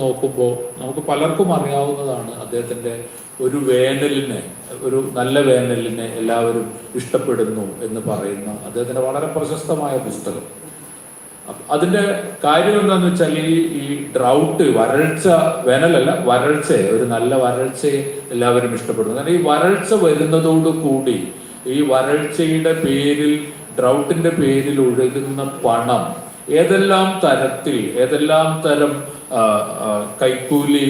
നോക്കുമ്പോൾ നമുക്ക് പലർക്കും അറിയാവുന്നതാണ് അദ്ദേഹത്തിൻ്റെ ഒരു നല്ല വേനലിനെ എല്ലാവരും ഇഷ്ടപ്പെടുന്നു എന്ന് പറയുന്ന അദ്ദേഹത്തിൻ്റെ വളരെ പ്രശസ്തമായ പുസ്തകം. അതിൻ്റെ കാര്യം എന്താണെന്ന് വെച്ചാൽ ഈ ഡ്രൗട്ട്, വേനലല്ല വരൾച്ചയെ, ഒരു നല്ല വരൾച്ചയെ എല്ലാവരും ഇഷ്ടപ്പെടുന്നു. കാരണം ഈ വരൾച്ച വരുന്നതോടുകൂടി ഈ വരൾച്ചയുടെ പേരിൽ, ഡ്രൗട്ടിന്റെ പേരിൽ ഒഴുകുന്ന പണം ഏതെല്ലാം തരം കൈക്കൂലി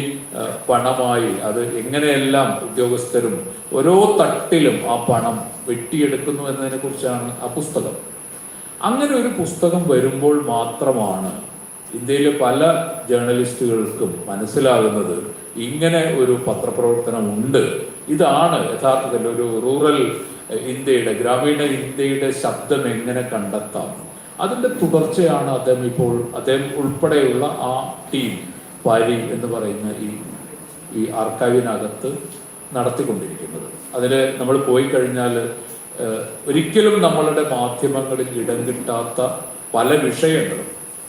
പണമായി, അത് എങ്ങനെയെല്ലാം ഉദ്യോഗസ്ഥരും ഓരോ തട്ടിലും ആ പണം വെട്ടിയെടുക്കുന്നു എന്നതിനെ കുറിച്ചാണ് ആ പുസ്തകം. അങ്ങനെ ഒരു പുസ്തകം വരുമ്പോൾ മാത്രമാണ് ഇന്ത്യയിലെ പല ജേർണലിസ്റ്റുകൾക്കും മനസ്സിലാകുന്നത് ഇങ്ങനെ ഒരു പത്രപ്രവർത്തനം ഉണ്ട്. ഇതാണ് യഥാർത്ഥത്തിൽ ഒരു റൂറൽ ഇന്ത്യയുടെ, ഗ്രാമീണ ഇന്ത്യയുടെ ശബ്ദം എങ്ങനെ കണ്ടെത്താം. അതിൻ്റെ തുടർച്ചയാണ് അദ്ദേഹം ഉൾപ്പെടെയുള്ള ആ ടീം, പാരി എന്ന് പറയുന്ന ഈ ആർക്കൈവിനകത്ത് നടത്തിക്കൊണ്ടിരിക്കുന്നത്. അതിൽ നമ്മൾ പോയി കഴിഞ്ഞാൽ ഒരിക്കലും നമ്മളുടെ മാധ്യമങ്ങളിൽ ഇടം കിട്ടാത്ത പല വിഷയങ്ങളും,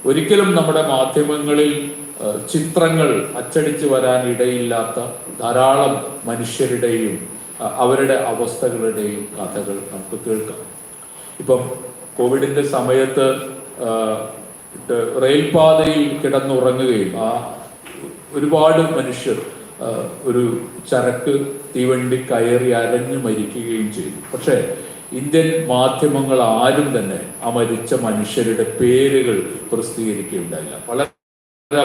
ഒരിക്കലും നമ്മുടെ മാധ്യമങ്ങളിൽ ചിത്രങ്ങൾ അച്ചടിച്ച് വരാൻ ഇടയില്ലാത്ത ധാരാളം മനുഷ്യരുടെയും അവരുടെ അവസ്ഥകളുടെയും കഥകൾ നമുക്ക് കേൾക്കാം. ഇപ്പം കോവിഡിന്റെ സമയത്ത് റെയിൽപാതയിൽ കിടന്നുറങ്ങുകയും ഒരുപാട് മനുഷ്യർ ഒരു ചരക്ക് തീവണ്ടി കയറി അരഞ്ഞു മരിക്കുകയും ചെയ്തു. പക്ഷേ ഇന്ത്യൻ മാധ്യമങ്ങൾ ആരും തന്നെ ആ മരിച്ച മനുഷ്യരുടെ പേരുകൾ പ്രസിദ്ധീകരിക്കുകയുണ്ടായില്ല. വളരെ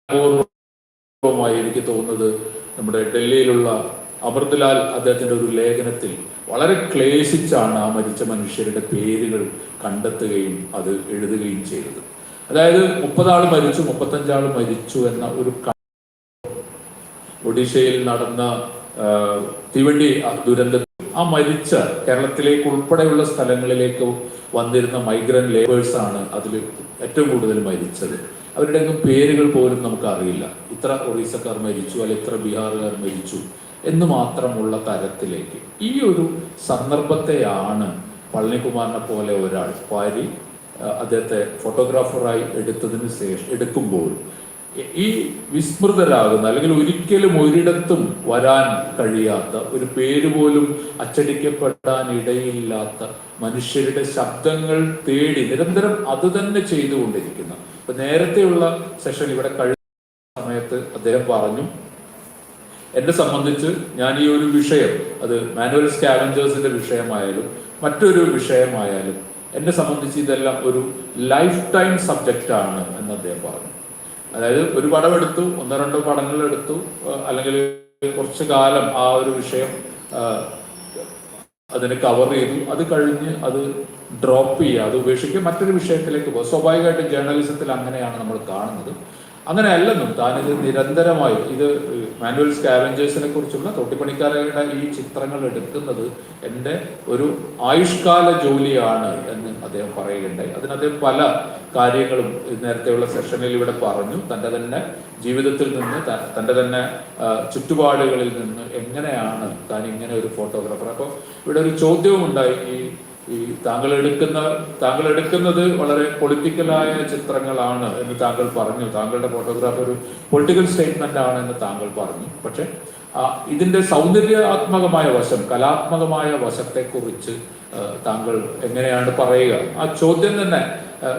അപൂർവമായി എനിക്ക് തോന്നുന്നത് നമ്മുടെ ഡൽഹിയിലുള്ള അമൃത്ലാൽ അദ്ദേഹത്തിൻ്റെ ഒരു ലേഖനത്തിൽ വളരെ ക്ലേശിച്ചാണ് ആ മരിച്ച മനുഷ്യരുടെ പേരുകൾ കണ്ടെത്തുകയും അത് എഴുതുകയും ചെയ്തത്. അതായത് 30 ആൾ മരിച്ചു, 35 ആൾ മരിച്ചു എന്ന ഒരു ഒഡീഷയിൽ നടന്ന തീവണ്ടി ദുരന്തത്തിൽ ആ മരിച്ച കേരളത്തിലേക്ക് ഉൾപ്പെടെയുള്ള സ്ഥലങ്ങളിലേക്ക് വന്നിരുന്ന മൈഗ്രന്റ് ലേബേഴ്സാണ് അതിൽ ഏറ്റവും കൂടുതൽ മരിച്ചത്. അവരുടെ ഒന്നും പേരുകൾ പോലും നമുക്ക് അറിയില്ല. ഇത്ര ഒറീസക്കാർ മരിച്ചു, അല്ലെ ഇത്ര ബീഹാറുകാർ മരിച്ചു എന്ന് മാത്രമുള്ള തരത്തിലേക്ക് ഈ ഒരു സന്ദർഭത്തെയാണ് പളനികുമാറിനെ പോലെ ഒരാൾ, പാരി, അദ്ദേഹത്തെ ഫോട്ടോഗ്രാഫറായി എടുക്കുമ്പോൾ ഈ വിസ്മൃതരാകുന്ന, അല്ലെങ്കിൽ ഒരിക്കലും ഒരിടത്തും വരാൻ കഴിയാത്ത, ഒരു പേര് പോലും അച്ചടിക്കപ്പെടാൻ ഇടയില്ലാത്ത മനുഷ്യരുടെ ശബ്ദങ്ങൾ തേടി നിരന്തരം അത് തന്നെ ചെയ്തുകൊണ്ടിരിക്കുന്ന. ഇപ്പൊ നേരത്തെയുള്ള സെഷൻ ഇവിടെ കഴിഞ്ഞ സമയത്ത് അദ്ദേഹം പറഞ്ഞു, എന്നെ സംബന്ധിച്ച് ഞാൻ ഈ ഒരു വിഷയം, അത് മാനുവൽ സ്കാവഞ്ചേഴ്സിന്റെ വിഷയമായാലും മറ്റൊരു വിഷയമായാലും, എന്നെ സംബന്ധിച്ച് ഇതെല്ലാം ഒരു ലൈഫ് ടൈം സബ്ജക്റ്റ് ആണ് എന്ന് അദ്ദേഹം പറഞ്ഞു. അതായത് ഒരു പടം എടുത്തു, 1-2 പടങ്ങൾ എടുത്തു, അല്ലെങ്കിൽ കുറച്ചു കാലം ആ ഒരു വിഷയം അതിനെ കവർ ചെയ്തു, അത് കഴിഞ്ഞ് അത് ഡ്രോപ്പ് ചെയ്യുക, അത് ഉപേക്ഷിക്കുക, മറ്റൊരു വിഷയത്തിലേക്ക് പോകുക. സ്വാഭാവികമായിട്ടും ജേർണലിസത്തിൽ അങ്ങനെയാണ് നമ്മൾ കാണുന്നത്. അങ്ങനെയല്ലെന്നും താനിത് നിരന്തരമായി, ഇത് മാനുവൽ സ്കാവഞ്ചേഴ്സിനെ കുറിച്ചുള്ള തോട്ടിപ്പണിക്കാരുടെ ഈ ചിത്രങ്ങൾ എടുക്കുന്നത് എൻ്റെ ഒരു ആയുഷ്കാല ജോലിയാണ് എന്ന് അദ്ദേഹം പറയുകയുണ്ടായി. അതിന് അദ്ദേഹം പല കാര്യങ്ങളും നേരത്തെയുള്ള സെഷനിൽ ഇവിടെ പറഞ്ഞു. തൻ്റെ തന്നെ ജീവിതത്തിൽ നിന്ന്, തൻ്റെ തന്നെ ചുറ്റുപാടുകളിൽ നിന്ന് എങ്ങനെയാണ് താൻ ഇങ്ങനെ ഒരു ഫോട്ടോഗ്രാഫർ. അപ്പോൾ ഇവിടെ ഒരു ചോദ്യവും ഉണ്ടായി, ഈ താങ്കൾ എടുക്കുന്നത് വളരെ പൊളിറ്റിക്കലായ ചിത്രങ്ങളാണ് എന്ന് താങ്കൾ പറഞ്ഞു, താങ്കളുടെ ഫോട്ടോഗ്രാഫ് ഒരു പൊളിറ്റിക്കൽ സ്റ്റേറ്റ്മെന്റ് ആണ് എന്ന് താങ്കൾ പറഞ്ഞു. പക്ഷെ ഇതിന്റെ സൗന്ദര്യാത്മകമായ വശം, കലാത്മകമായ വശത്തെക്കുറിച്ച് താങ്കൾ എങ്ങനെയാണ് പറയുക? ആ ചോദ്യം തന്നെ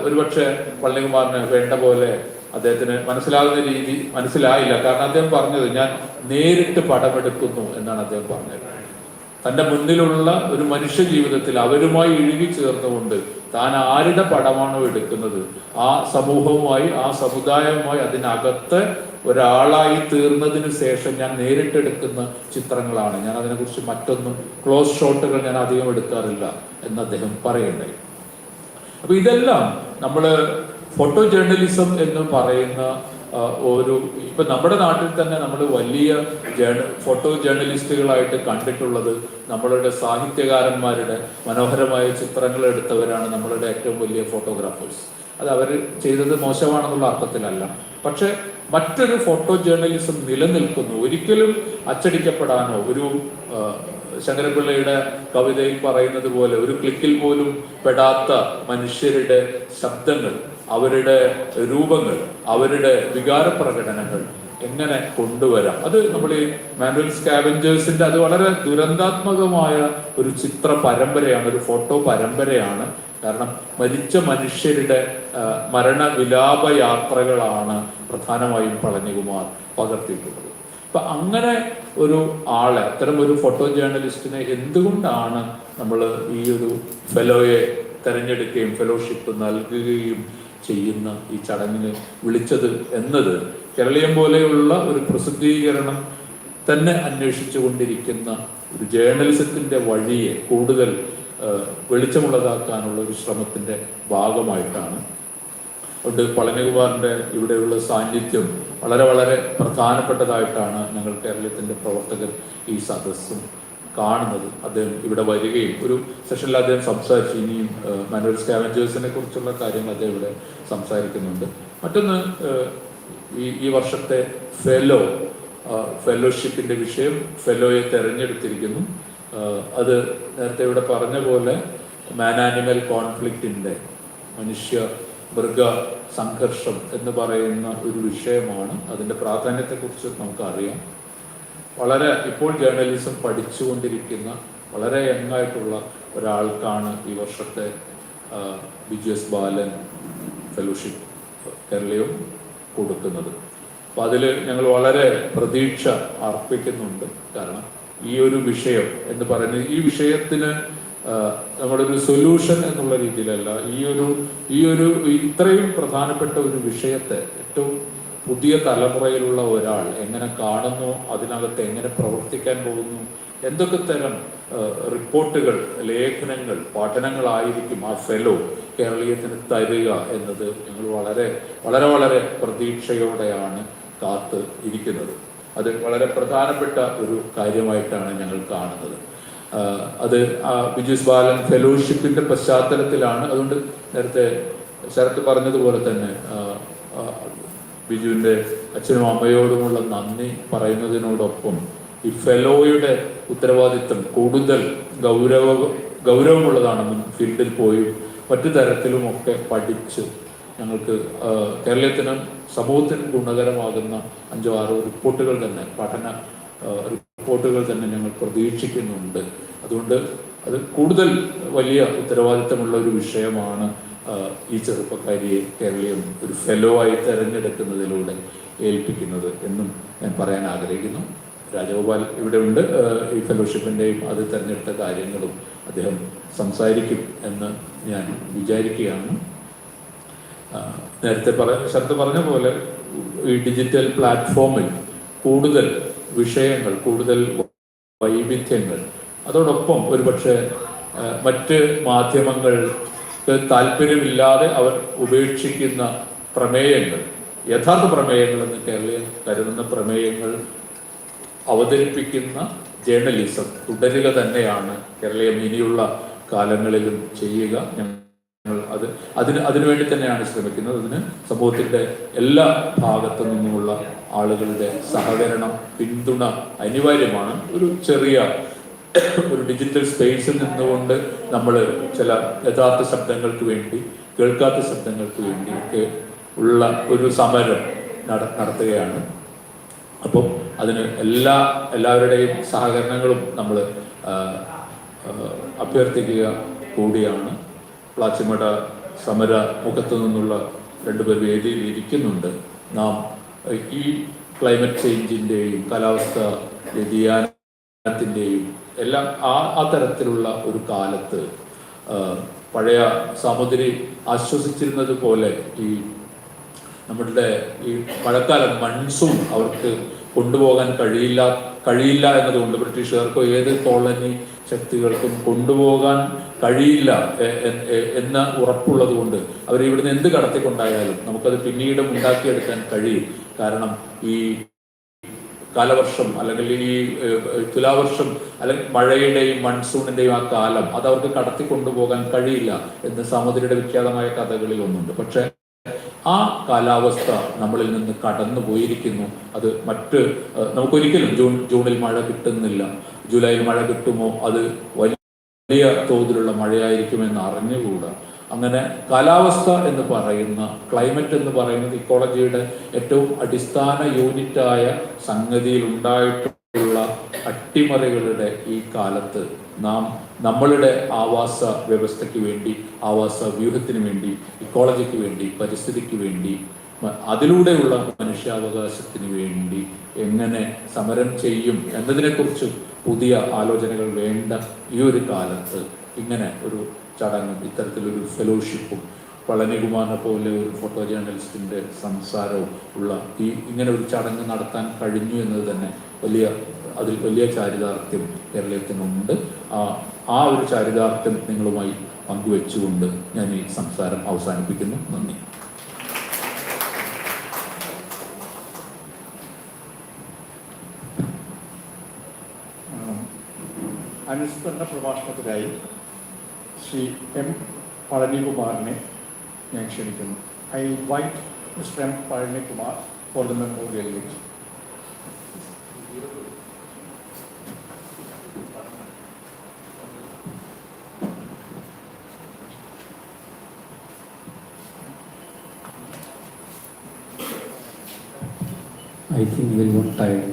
ഒരുപക്ഷെ പളനികുമാറിന് വേണ്ട പോലെ അദ്ദേഹത്തിന് മനസ്സിലാകുന്ന രീതി മനസ്സിലായില്ല. കാരണം അദ്ദേഹം പറഞ്ഞത്, ഞാൻ നേരിട്ട് പടമെടുക്കുന്നു എന്നാണ് അദ്ദേഹം പറഞ്ഞത്. തൻ്റെ മുന്നിലുള്ള ഒരു മനുഷ്യ ജീവിതത്തിൽ അവരുമായി ഇഴുകി ചേർന്നുകൊണ്ട് താൻ ആരുടെ പടമാണോ എടുക്കുന്നത്, ആ സമൂഹവുമായി, ആ സമുദായവുമായി അതിനകത്ത് ഒരാളായി തീർന്നതിന് ശേഷം ഞാൻ നേരിട്ടെടുക്കുന്ന ചിത്രങ്ങളാണ്. ഞാൻ അതിനെക്കുറിച്ച് മറ്റൊന്നും, ക്ലോസ് ഷോട്ടുകൾ ഞാൻ അധികം എടുക്കാറില്ല എന്ന് അദ്ദേഹം പറയുണ്ടായി. അപ്പൊ ഇതെല്ലാം നമ്മൾ ഫോട്ടോ ജേർണലിസം എന്ന് പറയുന്ന ഇപ്പൊ നമ്മുടെ നാട്ടിൽ തന്നെ നമ്മൾ വലിയ ഫോട്ടോ ജേർണലിസ്റ്റുകളായിട്ട് കണ്ടിട്ടുള്ളത് നമ്മളുടെ സാഹിത്യകാരന്മാരുടെ മനോഹരമായ ചിത്രങ്ങൾ എടുത്തവരാണ് നമ്മളുടെ ഏറ്റവും വലിയ ഫോട്ടോഗ്രാഫേഴ്സ്. അത് അവർ ചെയ്തത് മോശമാണെന്നുള്ള അർത്ഥത്തിലല്ല. പക്ഷെ മറ്റൊരു ഫോട്ടോ ജേർണലിസം നിലനിൽക്കുന്നു, ഒരിക്കലും അച്ചടിക്കപ്പെടാനോ, ഒരു ശങ്കരപിള്ളയുടെ കവിതയിൽ പറയുന്നത് പോലെ ഒരു ക്ലിക്കിൽ പോലും പെടാത്ത മനുഷ്യരുടെ ശബ്ദങ്ങൾ അവരുടെ രൂപങ്ങൾ, അവരുടെ വികാര പ്രകടനങ്ങൾ എങ്ങനെ കൊണ്ടുവരാം. അത് നമ്മൾ ഈ മാനുവൽ സ്കാവഞ്ചേഴ്സിന്റെ അത് വളരെ ദുരന്താത്മകമായ ഒരു ചിത്ര പരമ്പരയാണ്, ഒരു ഫോട്ടോ പരമ്പരയാണ്. കാരണം മരിച്ച മനുഷ്യരുടെ മരണവിലാപ യാത്രകളാണ് പ്രധാനമായും പളനികുമാർ പകർത്തിയിട്ടുള്ളത്. അപ്പൊ അങ്ങനെ ഒരു ആളെ, അത്തരം ഒരു ഫോട്ടോ ജേർണലിസ്റ്റിനെ എന്തുകൊണ്ടാണ് നമ്മൾ ഈ ഒരു ഫെലോയെ തെരഞ്ഞെടുക്കുകയും ഫെലോഷിപ്പ് നൽകുകയും ചെയ്യുന്ന ഈ ചടങ്ങിന് വിളിച്ചത് എന്നത് കേരളീയം പോലെയുള്ള ഒരു പ്രസിദ്ധീകരണം തന്നെ അന്വേഷിച്ചു കൊണ്ടിരിക്കുന്ന ഒരു ജേർണലിസത്തിന്റെ വഴിയെ കൂടുതൽ വെളിച്ചമുള്ളതാക്കാനുള്ള ഒരു ശ്രമത്തിന്റെ ഭാഗമായിട്ടാണ്. അതുകൊണ്ട് പളനികുമാറിന്റെ ഇവിടെയുള്ള സാന്നിധ്യം വളരെ വളരെ പ്രധാനപ്പെട്ടതായിട്ടാണ് ഞങ്ങൾ കേരളത്തിന്റെ പ്രവർത്തകർ ഈ സദസ്സും കാണുന്നത്. അദ്ദേഹം ഇവിടെ വരികയും ഒരു സെഷനിൽ അദ്ദേഹം സംസാരിച്ചു. ഇനിയും മാനുവൽ സ്കാവഞ്ചേഴ്സിനെ കുറിച്ചുള്ള കാര്യങ്ങൾ അദ്ദേഹം ഇവിടെ സംസാരിക്കുന്നുണ്ട്. മറ്റൊന്ന്, ഈ വർഷത്തെ ഫെലോഷിപ്പിന്റെ വിഷയം ഫെലോയെ തെരഞ്ഞെടുത്തിരിക്കുന്നു. അത് നേരത്തെ ഇവിടെ പറഞ്ഞ പോലെ മാൻ ആനിമൽ കോൺഫ്ലിക്റ്റിന്റെ, മനുഷ്യ മൃഗ സംഘർഷം എന്ന് പറയുന്ന ഒരു വിഷയമാണ്. അതിന്റെ പ്രാധാന്യത്തെക്കുറിച്ച് നമുക്കറിയാം. വളരെ ഇപ്പോൾ ജേർണലിസം പഠിച്ചുകൊണ്ടിരിക്കുന്ന വളരെ യങ്ങായിട്ടുള്ള ഒരാൾക്കാണ് ഈ വർഷത്തെ ബിജു എസ് ബാലൻ ഫെലോഷിപ്പ് കേരളീയം കൊടുക്കുന്നത്. അപ്പൊ അതിൽ ഞങ്ങൾ വളരെ പ്രതീക്ഷ അർപ്പിക്കുന്നുണ്ട്. കാരണം ഈ ഒരു വിഷയം എന്ന് പറയുന്നത്, ഈ വിഷയത്തിന് നമ്മളൊരു സൊല്യൂഷൻ എന്നുള്ള രീതിയിലല്ല, ഈ ഒരു ഇത്രയും പ്രധാനപ്പെട്ട ഒരു വിഷയത്തെ ഏറ്റവും പുതിയ തലമുറയിലുള്ള ഒരാൾ എങ്ങനെ കാണുന്നു, അതിനകത്ത് എങ്ങനെ പ്രവർത്തിക്കാൻ പോകുന്നു, എന്തൊക്കെ തരം റിപ്പോർട്ടുകൾ, ലേഖനങ്ങൾ, പഠനങ്ങളായിരിക്കും ആ ഫെലോ കേരളീയത്തിന് തരിക എന്നത് ഞങ്ങൾ വളരെ വളരെ വളരെ പ്രതീക്ഷയോടെയാണ് കാത്ത് ഇരിക്കുന്നത്. അത് വളരെ പ്രധാനപ്പെട്ട ഒരു കാര്യമായിട്ടാണ് ഞങ്ങൾ കാണുന്നത്. അത് ബിജു എസ് ബാലൻ ഫെലോഷിപ്പിന്റെ പശ്ചാത്തലത്തിലാണ്. അതുകൊണ്ട് നേരത്തെ ശരത്ത് പറഞ്ഞതുപോലെ തന്നെ ബിജുവിന്റെ അച്ഛനും അമ്മയോടുമുള്ള നന്ദി പറയുന്നതിനോടൊപ്പം ഈ ഫെലോയുടെ ഉത്തരവാദിത്വം കൂടുതൽ ഗൗരവമുള്ളതാണെന്നും ഫീൽഡിൽ പോയി മറ്റു തരത്തിലുമൊക്കെ പഠിച്ച് ഞങ്ങൾക്ക് കേരളത്തിനും സമൂഹത്തിനും ഗുണകരമാകുന്ന 5-6 റിപ്പോർട്ടുകൾ തന്നെ, പഠന റിപ്പോർട്ടുകൾ തന്നെ ഞങ്ങൾ പ്രതീക്ഷിക്കുന്നുണ്ട്. അതുകൊണ്ട് അത് കൂടുതൽ വലിയ ഉത്തരവാദിത്തമുള്ള ഒരു വിഷയമാണ് ഈ ചെറുപ്പക്കാരിയെ കേരളീയം ഒരു ഫെലോ ആയി തെരഞ്ഞെടുക്കുന്നതിലൂടെ ഏൽപ്പിക്കുന്നത് എന്നും ഞാൻ പറയാൻ ആഗ്രഹിക്കുന്നു. രാജഗോപാൽ ഇവിടെ ഉണ്ട്. ഈ ഫെലോഷിപ്പിൻ്റെയും അത് തിരഞ്ഞെടുത്ത കാര്യങ്ങളും അദ്ദേഹം സംസാരിക്കും എന്ന് ഞാൻ വിചാരിക്കുകയാണ്. നേരത്തെ ശബ്ദം പറഞ്ഞ പോലെ ഈ ഡിജിറ്റൽ പ്ലാറ്റ്ഫോമിൽ കൂടുതൽ വിഷയങ്ങൾ, കൂടുതൽ വൈവിധ്യങ്ങൾ, അതോടൊപ്പം ഒരുപക്ഷെ മറ്റ് മാധ്യമങ്ങൾക്ക് താല്പര്യമില്ലാതെ അവർ ഉപേക്ഷിക്കുന്ന പ്രമേയങ്ങൾ, യഥാർത്ഥ പ്രമേയങ്ങൾ എന്ന് കേരളീയം കരുതുന്ന പ്രമേയങ്ങൾ അവതരിപ്പിക്കുന്ന ജേർണലിസം തുടരുക തന്നെയാണ് കേരളീയം ഇനിയുള്ള കാലങ്ങളിലും ചെയ്യുക. ഞങ്ങൾ അതിനുവേണ്ടി തന്നെയാണ് ശ്രമിക്കുന്നത്. അതിന് സമൂഹത്തിന്റെ എല്ലാ ഭാഗത്തു നിന്നുമുള്ള ആളുകളുടെ സഹകരണം, പിന്തുണ അനിവാര്യമാണ്. ഒരു ഡിജിറ്റൽ സ്പേസിൽ നിന്നുകൊണ്ട് നമ്മൾ ചില യഥാർത്ഥ ശബ്ദങ്ങൾക്ക് വേണ്ടി, കേൾക്കാത്ത ശബ്ദങ്ങൾക്ക് വേണ്ടി ഒക്കെ ഉള്ള ഒരു സമരം നടത്തുകയാണ്. അപ്പം അതിന് എല്ലാവരുടെയും സഹകരണങ്ങളും നമ്മൾ അഭ്യർത്ഥിക്കുക കൂടിയാണ്. പ്ലാച്ചിമട സമര മുഖത്തു നിന്നുള്ള 2 പേർ വേദിയിൽ ഇരിക്കുന്നുണ്ട്. നാം ഈ ക്ലൈമറ്റ് ചേഞ്ചിൻ്റെയും കാലാവസ്ഥ വ്യതിയാനത്തിൻ്റെയും എല്ലാം ആ തരത്തിലുള്ള ഒരു കാലത്ത് പഴയ സാമൂതിരി ആശ്വസിച്ചിരുന്നത് പോലെ ഈ നമ്മളുടെ ഈ മഴക്കാലം, മൺസൂൺ അവർക്ക് കൊണ്ടുപോകാൻ കഴിയില്ല എന്നതുകൊണ്ട് ബ്രിട്ടീഷുകാർക്കോ ഏത് കോളനി ശക്തികൾക്കും കൊണ്ടുപോകാൻ കഴിയില്ല എന്ന ഉറപ്പുള്ളത് കൊണ്ട് അവർ ഇവിടുന്ന് എന്ത് കടത്തിക്കൊണ്ടായാലും നമുക്കത് പിന്നീട് ഉണ്ടാക്കിയെടുക്കാൻ കഴിയും. കാരണം ഈ കാലവർഷം അല്ലെങ്കിൽ ഈ തുലാവർഷം അല്ലെങ്കിൽ മഴയുടെയും മൺസൂണിന്റെയും ആ കാലം അത് അവർക്ക് കടത്തിക്കൊണ്ടുപോകാൻ കഴിയില്ല എന്ന് സാമൂതിരിയുടെ വിഖ്യാതമായ കഥകളിൽ ഒന്നുണ്ട്. പക്ഷെ ആ കാലാവസ്ഥ നമ്മളിൽ നിന്ന് കടന്നു പോയിരിക്കുന്നു. അത് നമുക്കൊരിക്കലും ജൂണിൽ മഴ കിട്ടുന്നില്ല, ജൂലൈയിൽ മഴ കിട്ടുമോ, അത് വലിയ തോതിലുള്ള മഴയായിരിക്കുമെന്ന് അറിഞ്ഞുകൂടാ. അങ്ങനെ കാലാവസ്ഥ എന്ന് പറയുന്ന, ക്ലൈമറ്റ് എന്ന് പറയുന്നത് ഇക്കോളജിയുടെ ഏറ്റവും അടിസ്ഥാന യൂണിറ്റായ സംഗതിയിൽ ഉണ്ടായിട്ടുള്ള അട്ടിമറികളുടെ ഈ കാലത്ത് നാം നമ്മളുടെ ആവാസ വ്യവസ്ഥയ്ക്ക് വേണ്ടി, ആവാസ വ്യൂഹത്തിന് വേണ്ടി, ഇക്കോളജിക്ക് വേണ്ടി, പരിസ്ഥിതിക്ക് വേണ്ടി, അതിലൂടെയുള്ള മനുഷ്യാവകാശത്തിന് വേണ്ടി എങ്ങനെ സമരം ചെയ്യും എന്നതിനെക്കുറിച്ച് പുതിയ ആലോചനകൾ വേണ്ട ഈ ഒരു കാലത്ത് ഇങ്ങനെ ഒരു ചടങ്ങും ഇത്തരത്തിലൊരു ഫെലോഷിപ്പും പളനികുമാറിനെ പോലെ ഒരു ഫോട്ടോ ജേർണലിസ്റ്റിൻ്റെ സംസാരവും ഉള്ള ഇങ്ങനെ ഒരു ചടങ്ങ് നടത്താൻ കഴിഞ്ഞു എന്നത് തന്നെ അതിൽ വലിയ ചാരിതാർത്ഥ്യം കേരളത്തിനുണ്ട്. ആ ഒരു ചാരിതാർത്ഥ്യം നിങ്ങളുമായി പങ്കുവെച്ചുകൊണ്ട് ഞാൻ ഈ സംസാരം അവസാനിപ്പിക്കുന്നു. നന്ദി. അനുസ്മരണ പ്രഭാഷണത്തിനായി ശ്രീ എം പളനികുമാറിനെ ഞാൻ ക്ഷണിക്കുന്നു. I invite mister M Palanikumar for the memorial lecture. I think we got tired.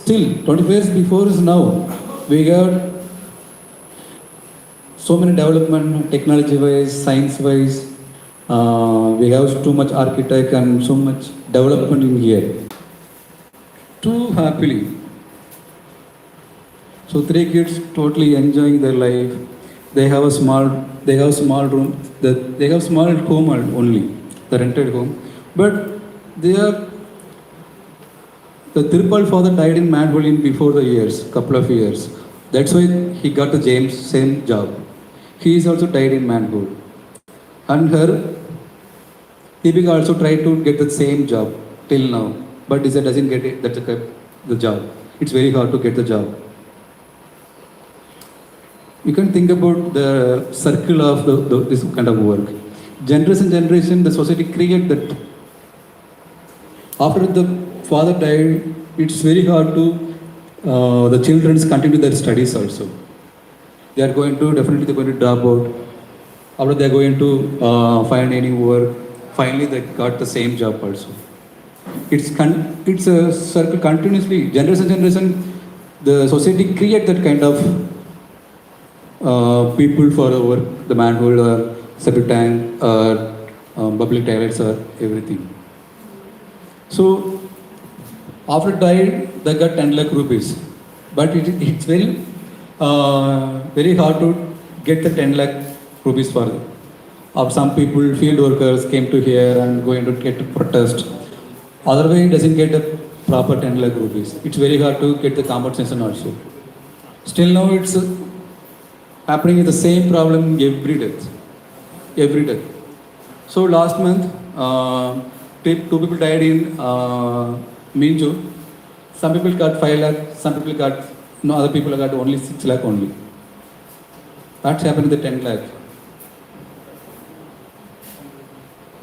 Still, 25 years before is now, we got so many development, technology-wise, science-wise. We have too much architect and so much development in here. Too happily. So 3 kids totally enjoying their life. They have a small room. They have small home only, the rented home. But they are. The Tirupal father died in manhole before the years, couple of years. That's why he got the same job. He is also died in manhole. And her, Deepika also tried to get the same job till now, but he doesn't get it. That's the job. It's very hard to get the job. You can think about the circle of this kind of work. Generation, the society create that. After the father died, it's very hard to the children continue their studies also. They are definitely going to drop out. After they are going to find any work, finally they got the same job also. It's a circle continuously, generation, the society create that kind of people for work, the manhole or septic tank or public toilets or everything. So after died, they got 10 lakh rupees. But it's very hard to get the 10 lakh rupees for them. Some people, field workers, came to here and going to get to protest. Otherwise, doesn't get a proper 10 lakh rupees. It's very hard to get the compensation also. Still now it's happening with the same problem every day. So last month, 2 people died in Minju. Some people got 5 lakh, other people got only 6 lakh only. That's happened with the 10 lakh.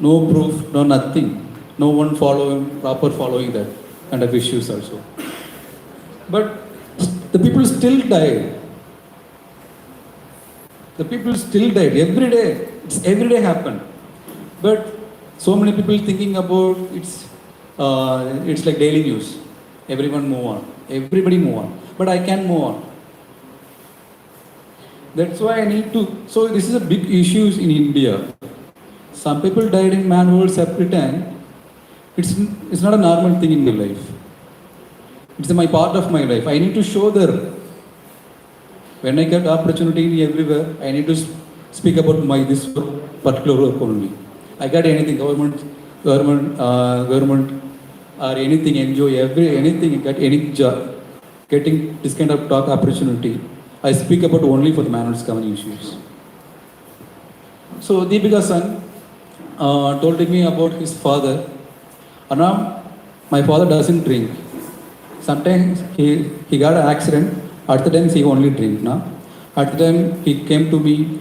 No proof, no nothing. No one proper following that kind of issues also. But the people still died. Every day. It's every day happen. But so many people thinking about it's like daily news. Everybody move on. But I can't move on. That's why I need to. So this is a big issue in India. Some people died in manhole, septic tank. It's not a normal thing in my life. It's my part of my life. I need to show there. When I get opportunity everywhere, I need to speak about this particular work only. I got anything, government or anything, NGO, anything, got any job, getting this kind of talk opportunity. I speak about only for the manholes common issues. So Deepika's son, told me about his father. Now, my father doesn't drink. Sometimes he got an accident. At the time, he only drink. Now, at the time, he came to me,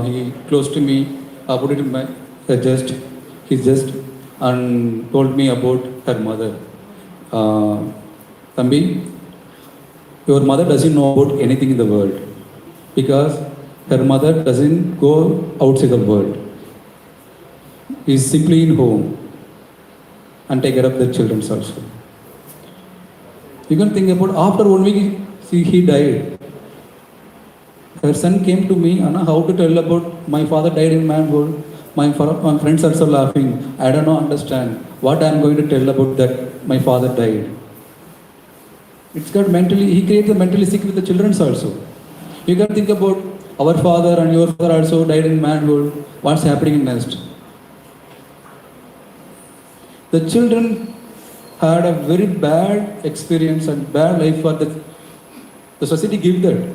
he close to me, put it in my his chest, and told me about her mother. Tambi, your mother doesn't know about anything in the world because her mother doesn't go outside the world. Is simply in home and take care of the children also. You can think about after 1 week, see, he died. Her son came to me, Anna, how to tell about my father died in manhole. My friends also laughing. I don't know, understand what I am going to tell about that my father died. It's got mentally, he created mentally sick with the children also. You can think about our father and your father also died in manhole. What's happening next? The children had a very bad experience and bad life for the society give them.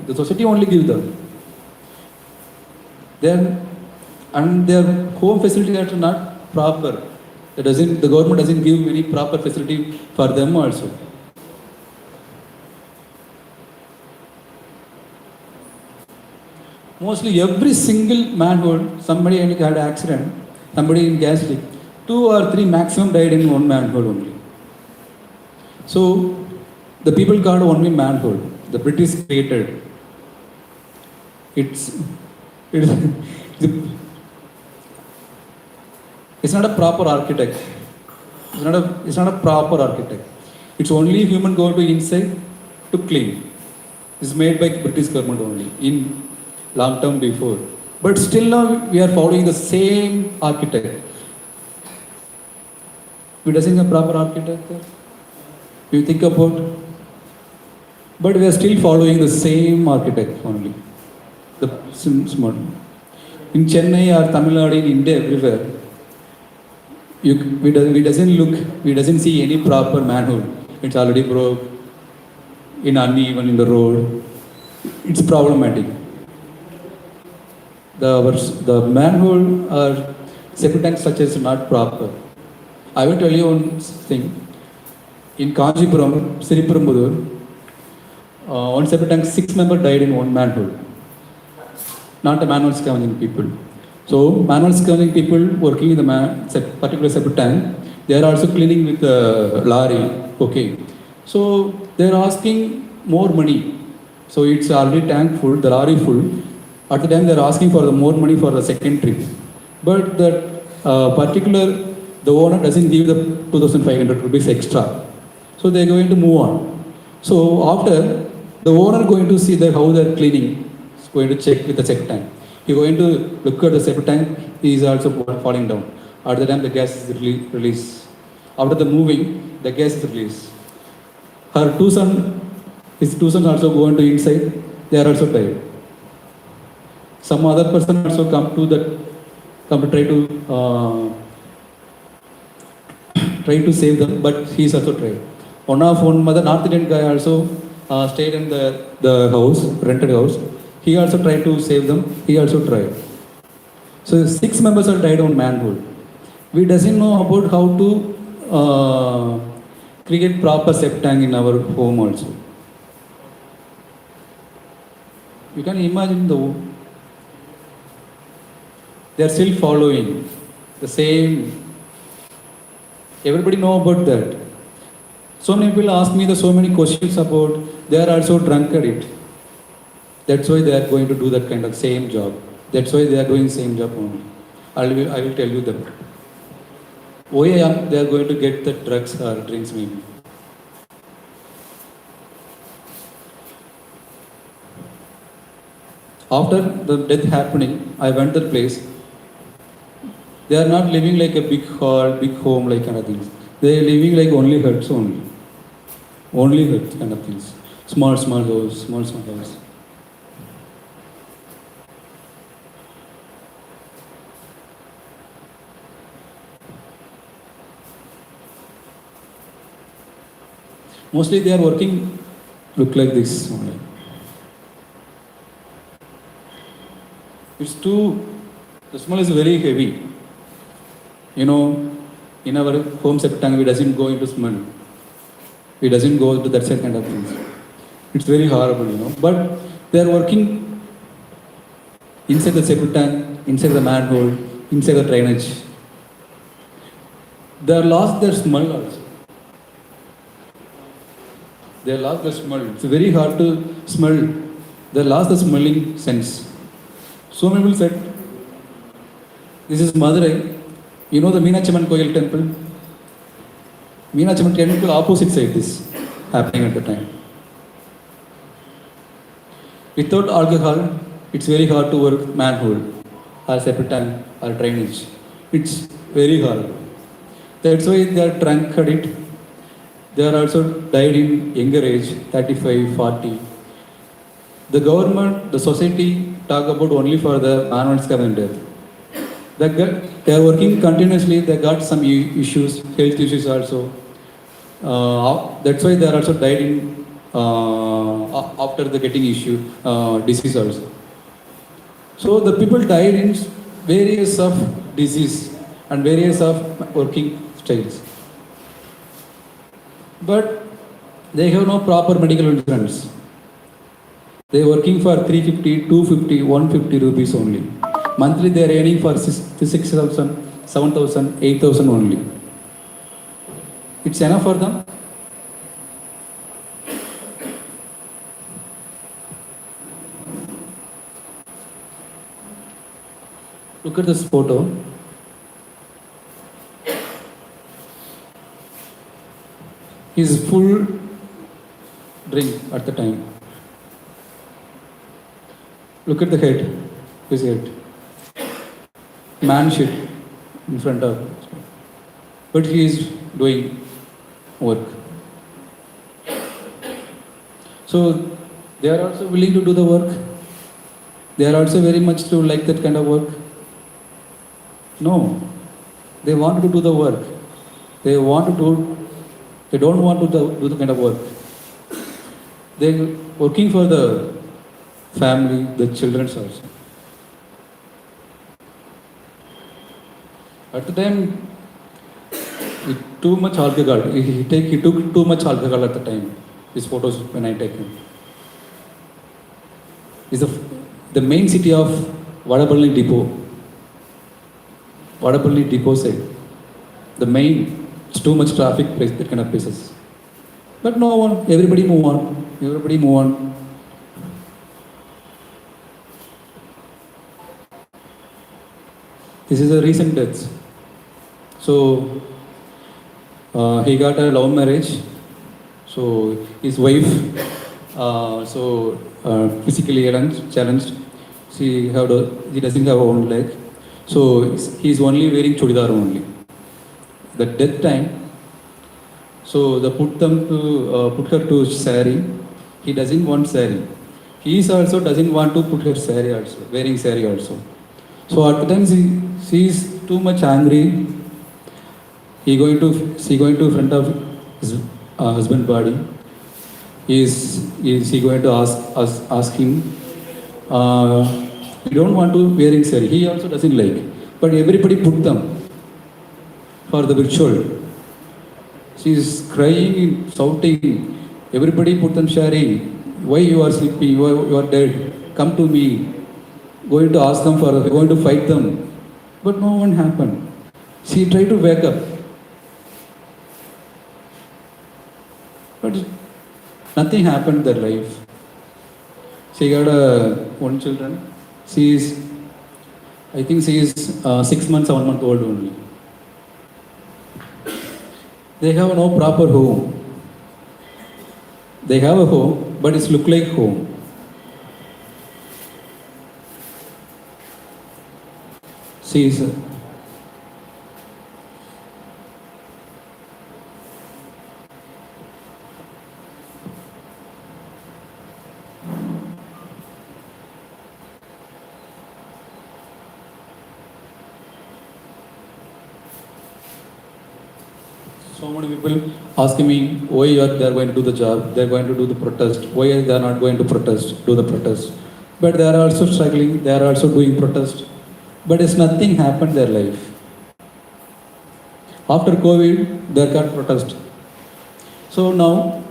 The society only give them. And their home facilities are not proper. The government doesn't give any proper facility for them also. Mostly every single manhole, somebody had an accident, somebody in gas leak. 2 or 3 maximum died in one manhole only. So the people called only manhole. The British created. It's not a proper architect. It's not a proper architect. It's only human go to inside to clean. It's made by British government only in long term before. But still now we are following the same architect. We doesn't have proper architecture. You think about, but we are still following the same architect only. The smart. In Chennai or Tamil Nadu, in India, everywhere, we doesn't see any proper manhole. It's already broke, uneven in the road. It's problematic. The manhole or septic tank such as not proper. I will tell you one thing. In Kanjipuram, Sriperumbudur, one septic tank, 6 members died in one manhole. Not a manual scavenging people. So manual scavenging people working in the particular septic tank, they are also cleaning with the lorry. Okay. So they are asking more money. So it's already tank full, the lorry full. At the time they are asking for the more money for the second trip. But the owner doesn't give the 2,500 rupees extra. So they are going to move on. So after, the owner going to see how they are cleaning. Going to check with the septic tank. He going to look at the septic tank. He is also falling down. At the time the gas is released. After the moving, the gas is released. His two sons also go into inside. They are also died. Some other person also come to try to save them, but he is also tried. One mother North Indian guy also stayed in the house, rented house. He also tried to save them. He also tried. So 6 members are died on manhole. We doesn't know about how to create proper septic tank in our home also. You can imagine they are still following the same. Everybody know about that. So many people ask me so many questions about. They are also drunk at it. That's why they are going to do that kind of same job. That's why they are doing same job only. I will tell you that. Why they are going to get the drugs or drinks maybe. After the death happening, I went to the place. They are not living like a big hall, big home, like kind of things. They are living like only huts only. Only huts kind of things. Small house. Mostly they are working, look like this only. It's too The smell is very heavy. You know, in our home sector, we doesn't go into smell. We doesn't go into that kind of things. It's very horrible, you know. But they are working inside the septic tank, inside the manhole, inside the drainage. They have lost their smell also. They have lost their smell. It's very hard to smell. They lost the smelling sense. So many people said, this is Madurai. You know the Meenachaman Koil temple? Meenachaman temple opposite side this happening at the time. Without alcohol, it's very hard to work manhole or septic tank or drainage. It's very hard. That's why they are drunk addict. They are also died in younger age, 35, 40. The government, the society talk about only for the man and death. They are working continuously. They got some issues, health issues also. That's why they are also died in after the getting disease also. So the people died in various of disease and various of working styles. But they have no proper medical insurance. They are working for 350, 250, 150 rupees only. Monthly they are earning for 6,000, 7,000, 8,000 only. It's enough for them? Look at this photo. He's full drink at the time. Look at the head, his head. Man shit in front of. But he is doing work. So they are also willing to do the work. They are also very much to like that kind of work. No, they want to do the work. They don't want to do the kind of work. They are working for the family, the children also. At the time, too much alcohol. He took too much alcohol at the time. These photos when I take him. Is the main city of Vadapalli depot. Vadapalli depot side. The main, it's too much traffic place, that kind of places. But no one, everybody move on. Everybody move on. This is a recent death. So he got a love marriage. So his wife, physically challenged. She doesn't have her own leg. So he's only wearing chudidar only. The death time. So they put her to sari. He doesn't want sari. He also doesn't want to put her sari also, wearing sari also. So at the time she is too much angry. She going to front of his husband body. Is he going to ask him? We don't want to wearing sari. He also doesn't like. But everybody put them for the ritual. She is crying, shouting. Everybody put them sari. Why you are sleeping? You are dead. Come to me. Going to ask them going to fight them. But no one happened. She tried to wake up. But nothing happened in their life. She got one children. I think she is 6 months, 7 months old only. They have no proper home. They have a home, but it's look like home. She is so many people asking me why they are going to do the job, they are going to do the protest, why they are not going to do the protest. But they are also struggling, they are also doing protest. but there's nothing happened in their life. After COVID, there got protest. So now,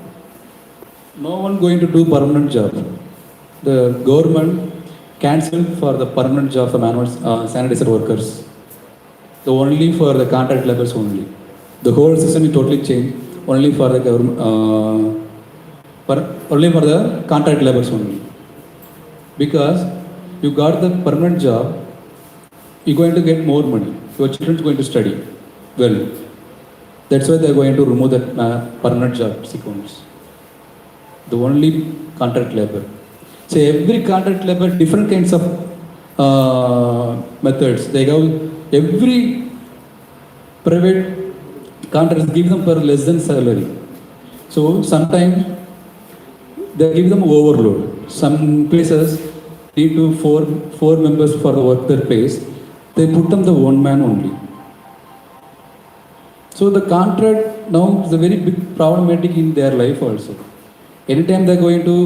no one going to do permanent job. The government cancelled for the permanent job for manual sanitizer workers. The only for the contract laborers only. The whole system is totally changed. Only for the government, only for the contract laborers only. Because you got the permanent job, you're going to get more money. Your children are going to study well. That's why they're going to remove that permanent job sequence. The only contract labor. So every contract labor, different kinds of methods. They have every private contract give them for less than salary. So sometimes they give them overload. Some places need to four members for the work their place. They put them the one man only. So the contract now is a very big problematic in their life also. Anytime they're going to,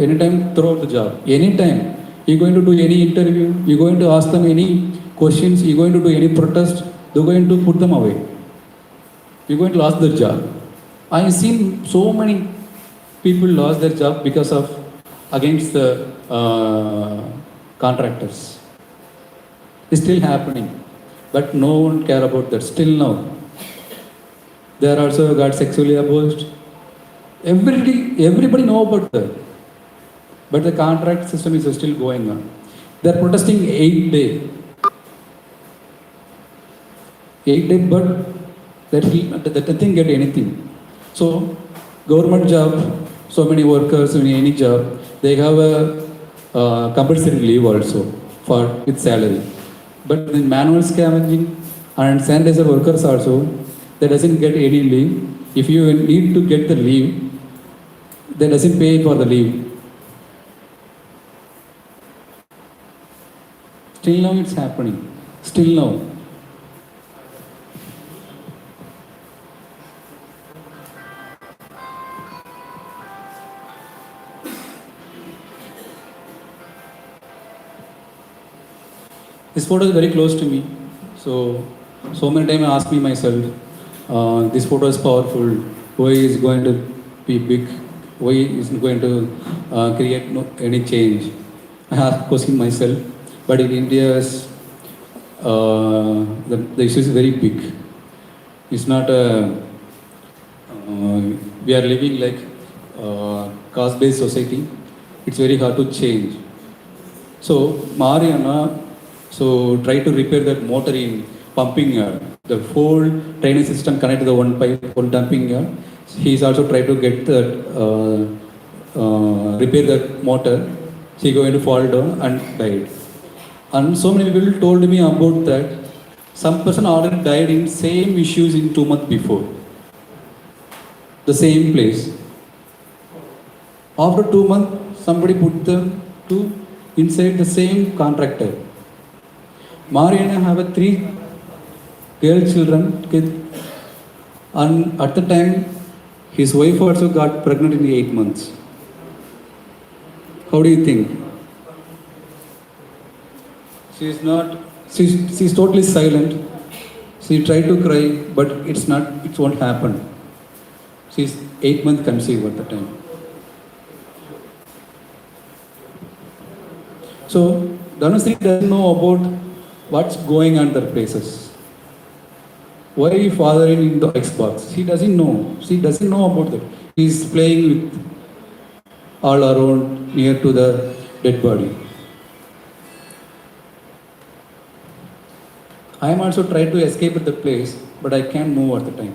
anytime throughout the job, anytime you're going to do any interview, you're going to ask them any questions, you're going to do any protest, they're going to put them away. You're going to lose their job. I've seen so many people lost their job because of against the contractors. It's still happening, but no one care about that. Still now, they are also got sexually abused. Everybody know about that, but the contract system is still going on. They are protesting 8 days, but that nothing get anything. So government job, so many workers in any job, they have a compulsory leave also for with salary. But the manual scavenging and sanitizer workers also, they doesn't get any leave. If you need to get the leave, they doesn't pay for the leave. Still now it's happening. Still now. This photo is very close to me. So many times I ask me myself, this photo is powerful. Why is going to be big? Why is it going to create any change? I ask question myself. But in India, the issue is very big. It's not we are living like caste-based society. It's very hard to change. So Mariana, try to repair that motor in pumping yard. The whole drainage system connected to the one pipe, one dumping yard. He's also tried to get that repair that motor. He going to fall down and died. And so many people told me about that. Some person already died in same issues in 2 months before. The same place. After 2 months, somebody put them to inside the same contractor. Mariana have 3 girl children, and at the time his wife also got pregnant in 8 months. How do you think? She's totally silent. She tried to cry, but it won't happen. She's 8 months conceived at the time. So Dhanusri doesn't know about what's going on their places. Why fathering in the Xbox? She doesn't know. She doesn't know about that. He's playing with all around near to the dead body. I am also trying to escape at the place, but I can't move at the time.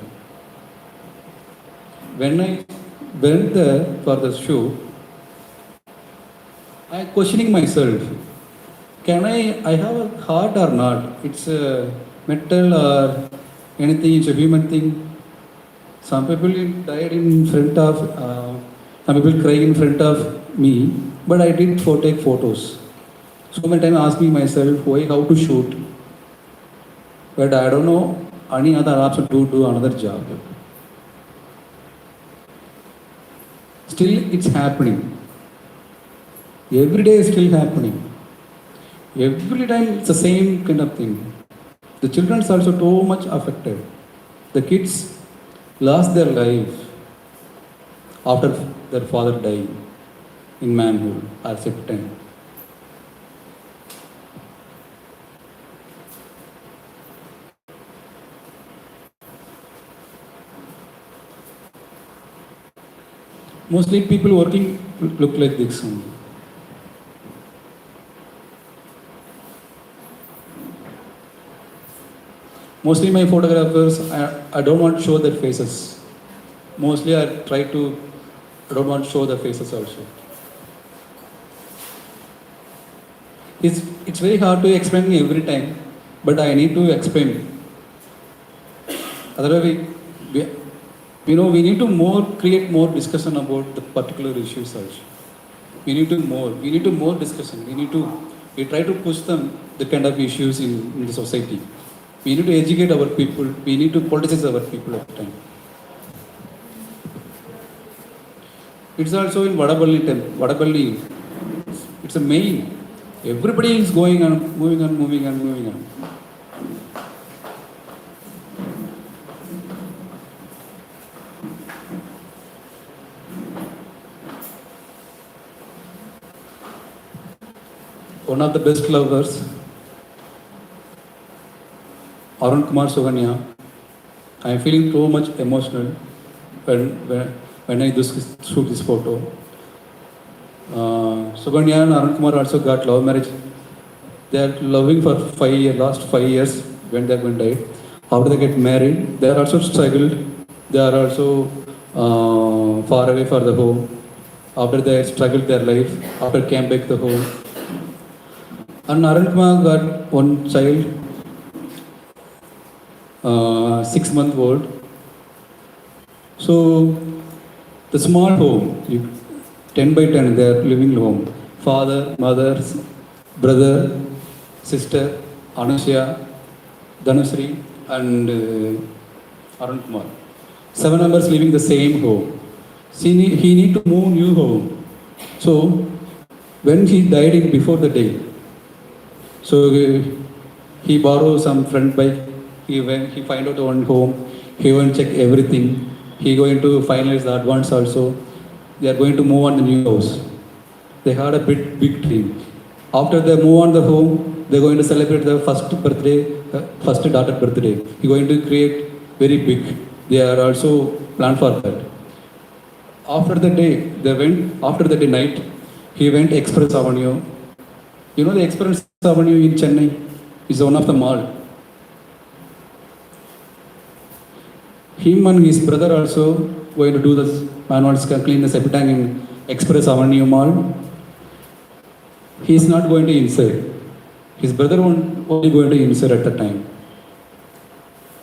When I went there for the show, I am questioning myself. Can I have a heart or not? It's a metal or anything, it's a human thing. Some people died in front of, some people crying in front of me, but I did take photos. So many times I ask me myself, why, how to shoot? But I don't know any other option to do another job. Still, it's happening. Every day is still happening. Every time it's the same kind of thing. The children are also too much affected. The kids lost their life after their father died in manhood or septem. Mostly people working look like this only. Mostly my photographers, I don't want to show their faces. Mostly I don't want to show the faces also. It's very hard to explain every time, but I need to explain. Otherwise, we need to create more discussion about the particular issues also. We need to more discussion. We try to push the kind of issues in the society. We need to educate our people. We need to politicize our people at the time. It's also in Vadapalli. It's a main. Everybody is going on, moving on. One of the best lovers, Arun Kumar Suganya. I am feeling too much emotional when I shoot this photo. Suganya and Arun Kumar also got love marriage. They are loving for last 5 years when they have died. After they get married, they are also struggled. They are also far away from the home. After they struggled their life, after came back to home. And Arun Kumar got one child, 6 months old. So the small home, 10 by 10, their living home. Father, mother, brother, sister, Anusya, Dhanusri, and Arun Kumar. 7 members living the same home. He need to move new home. So when he died before the day, so he borrowed some friend bike. He find out one home. He went check everything. He going to finalize the advance also. They are going to move on the new house. They had a big dream. After they move on the home, they are going to celebrate the first daughter birthday. He going to create very big. They are also planned for that. After the day night, he went Express Avenue. You know the Express Avenue in Chennai is one of the mall. Him and his brother also going to do this manuals, clean the septic tank in Express Avenue Mall. He is not going to insert. His brother only going to insert at the time.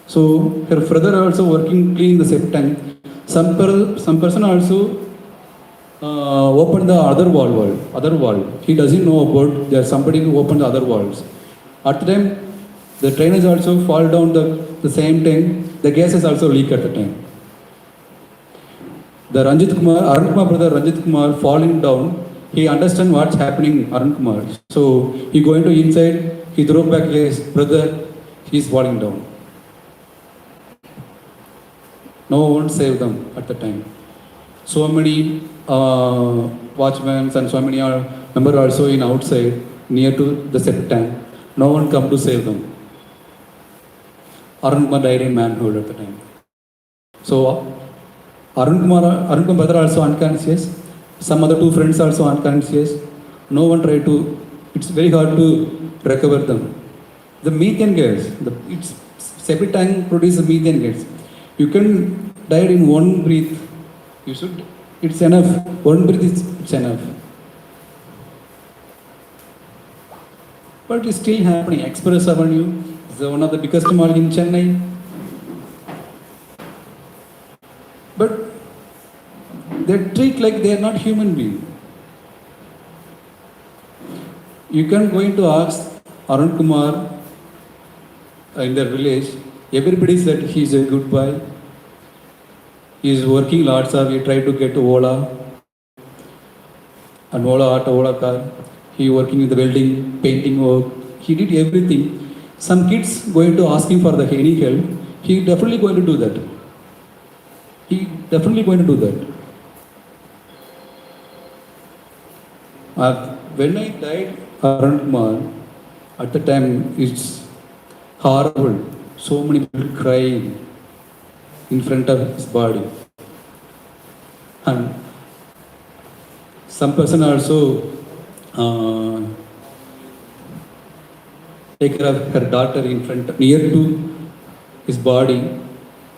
So her brother also working clean the septic tank. Some person also opened the other wall. He doesn't know about there's somebody who opened the other walls. At the time, the drainage also fall down the same time. The gases also leak at the time. The Arun Kumar brother Ranjit Kumar falling down. He understand what's happening, Arun Kumar. So he going to inside. He throw back his brother. He's falling down. No one saved them at the time. So many watchmen and so many members also in outside near to the septic tank. No one come to save them. Arun Kumar died in manhood at the time. So Arun Kumar brother also unconscious. Some other 2 friends also unconscious. No one tried to. It's very hard to recover them. The methane gas, it's septic tank produces methane gas. You can die in one breath. It's enough. One breath it's enough. But it's still happening. Express Avenue is one of the biggest mall in Chennai. But they treat like they are not human beings. You can go into ask Arun Kumar in their village. Everybody said he is a good boy. He is working lots of. He tried to get Ola and Ola auto, Ola car. he working in the welding, painting work. He did everything. Some kids going to ask him for the any help. He definitely going to do that. He definitely going to do that. When I died, Arun Kumar, at the time it's horrible. So many people crying in front of his body. And some person also take care of her daughter in front, near to his body.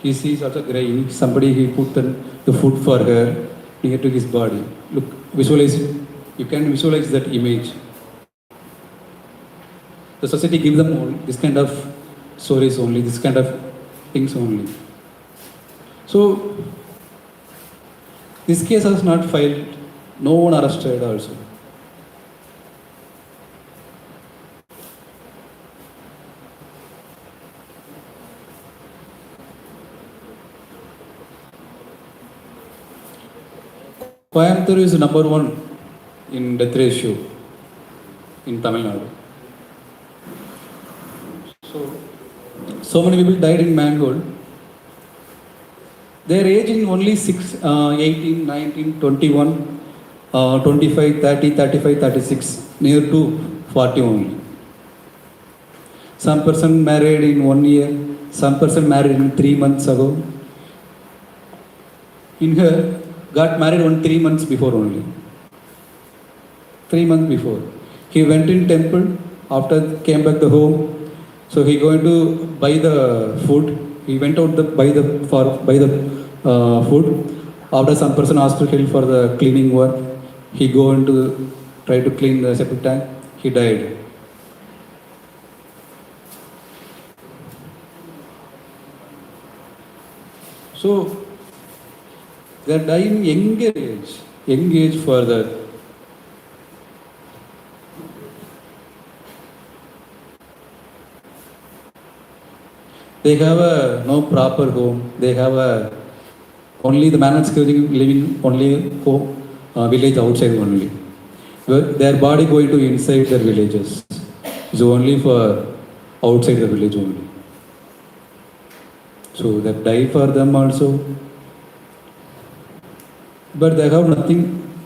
He sees also crying. Somebody he put the food for her near to his body. Look, visualize. You can visualize that image. The society gives them all this kind of stories only, this kind of things only. So this case was not filed. No one arrested also. Coimbatore is number one in death ratio in Tamil Nadu. So many people died in manhole. Their age is only 18, 19, 21, 25, 30, 35, 36, near to 40 only. Some person married in 1 year, some person married in 3 months ago. In her, got married 3 months before only. 3 months before. He went in temple, after came back to home. So he going to buy the food. He went out buy the food. After some person asked to help for the cleaning work, he going to try to clean the septic tank. He died. So they are dying young age for that. They have no proper home. They have only the man is living only home, village outside only. Their body going to inside their villages. It's only for outside the village only. So they die for them also. But they have nothing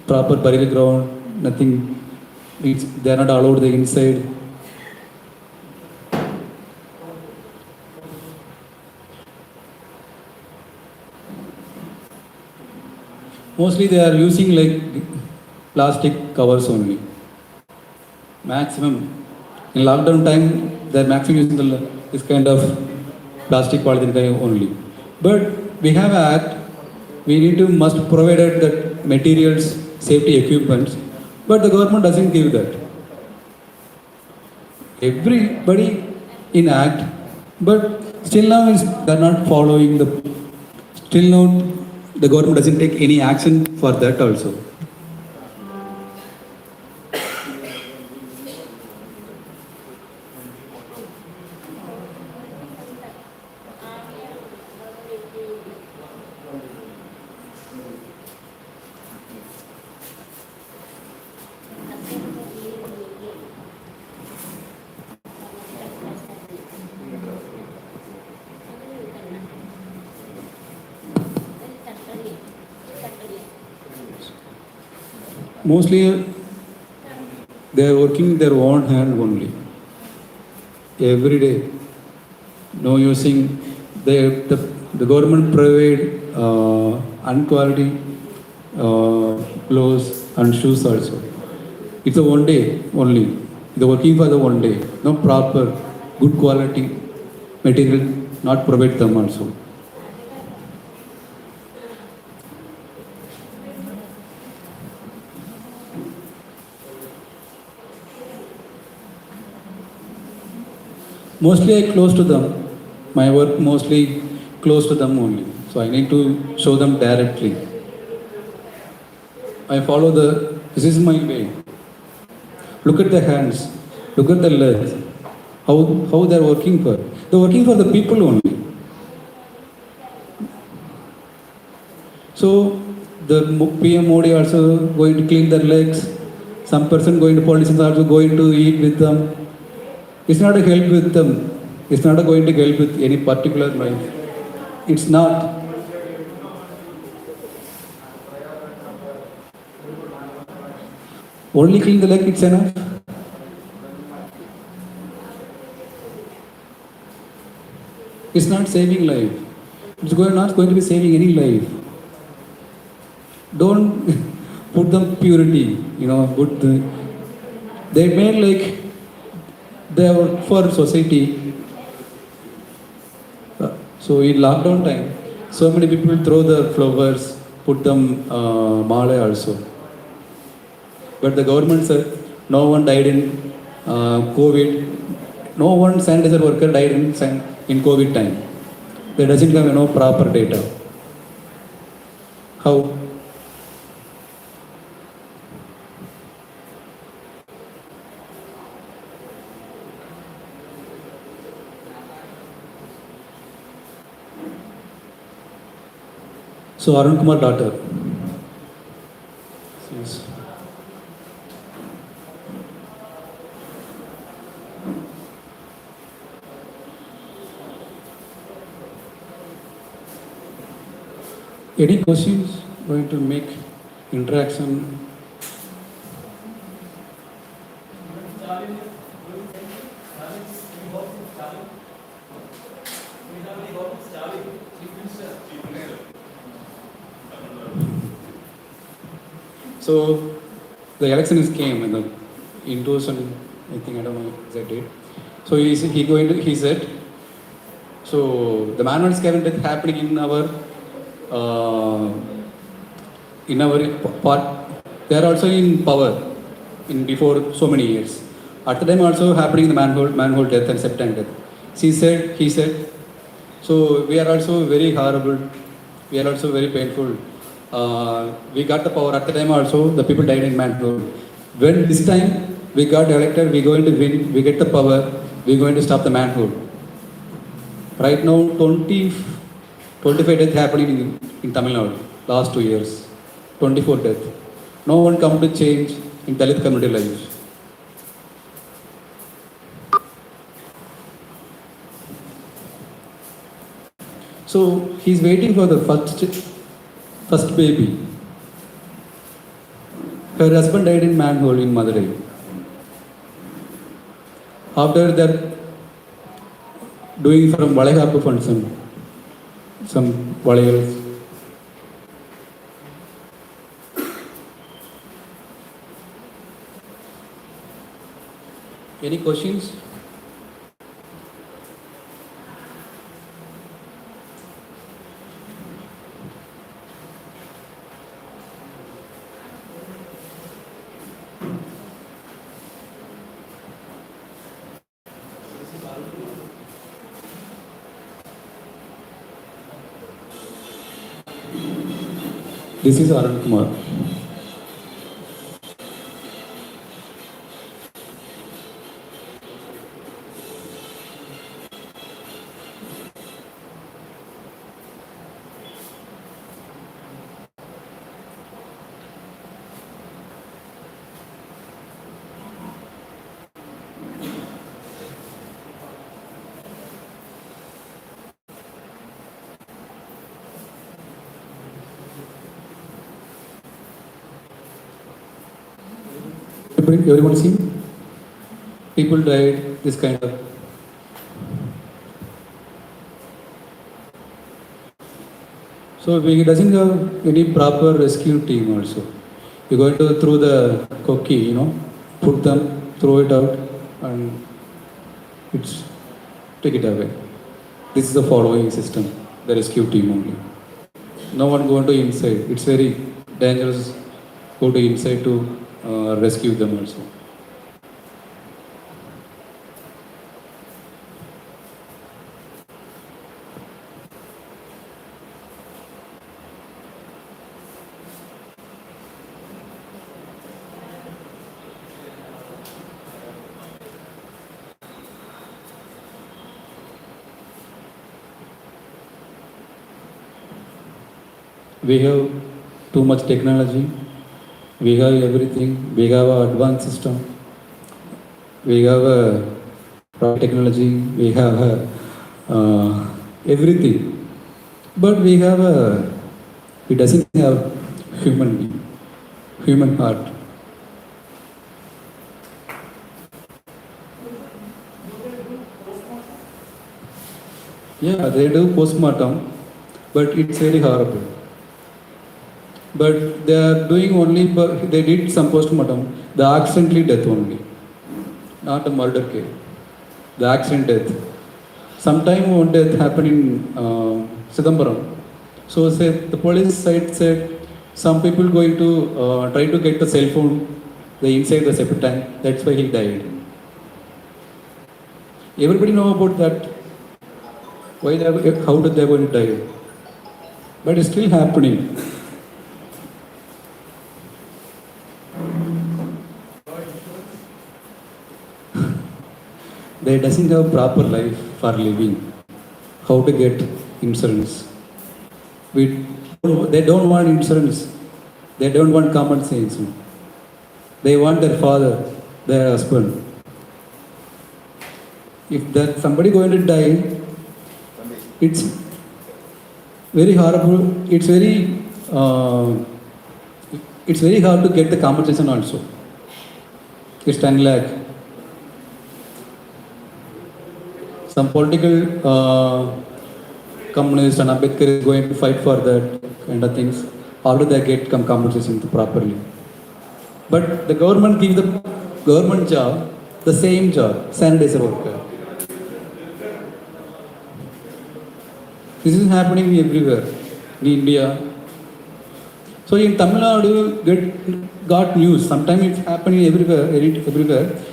proper burial ground, nothing. They are not allowed the inside. Mostly they are using like plastic covers only. Maximum. In lockdown time, they are maximum using this kind of plastic polythene only. But we have an act. We need to must provide that materials, safety equipments, but the government doesn't give that. Everybody in act, but still now they're not following the. Still now the government doesn't take any action for that also. Mostly they are working their own hand only. Every day. No using the government provide unquality clothes and shoes also. It's a one day only. They're working for the one day. No proper, good quality material not provide them also. Mostly I close to them. My work mostly close to them only. So I need to show them directly. I follow this is my way. Look at the hands, look at the legs, how they're working for. They're working for the people only. So the PM Modi also going to clean their legs, Some person going to politicians also going to eat with them. It's not a help with them. It's not going to help with any particular life. It's not. Only clean the leg, it's enough. It's not saving life. It's not going to be saving any life. Don't put them purity, they made like they work for society. So in lockdown time, so many people throw the flowers, put them mala also. But the government said no one died in COVID. No one sanitizer worker died in COVID time. There doesn't have proper data. How? So Arun Kumar daughter. Yes. Any questions going to make interaction? So the election is came in 2000, I think, I don't know exact date. So he said, so the manual scavenging death happening in our part, they are also in power in before so many years. At the time also happening the manhole death and septic death. He said, so we are also very horrible, we are also very painful. We got the power at the time also, the people died in manhole. When this time we got elected, we going to win, we get the power, we going to stop the manhole. Right now 25 deaths happening in Tamil Nadu, last 2 years. 24 deaths. No one come to change in Dalit community lives. So he's waiting for the first baby. Her husband died in manhole in Madurai. After that, doing from Valaihapu function, some Valayals. Any questions? This is Arun Kumar. Everyone see? People died, this kind of. So he doesn't have any proper rescue team also. You're going to throw the cookie, put them, throw it out, and it's take it away. This is the following system, the rescue team only. No one going to inside. It's very dangerous. Go to inside to rescue them also. We have too much technology. We have everything. We have an advanced system. We have a technology. We have everything. But we doesn't have human heart. Yeah, they do postmortem, but it's very horrible. But they are doing only, but they did some postmortem, the accidentally death only, not a murder case. The accident death. Sometime one death happened in Sidambaram. So the police side said some people going to try to get the cell phone, the inside the septic tank. That's why he died. Everybody know about that. Why how did they going to die? But it's still happening. They doesn't have proper life for living. How to get insurance? They don't want insurance. They don't want compensation. They want their father, their husband. If that somebody going to die, it's very horrible. It's very hard to get the compensation also. It's 10 lakh. Some political communists and Ambedkar is going to fight for that kind of things. After they get compensation properly. But the government gives the government job, the same job, sanitizer worker. This is happening everywhere in India. So in Tamil Nadu, got news. Sometimes it's happening everywhere.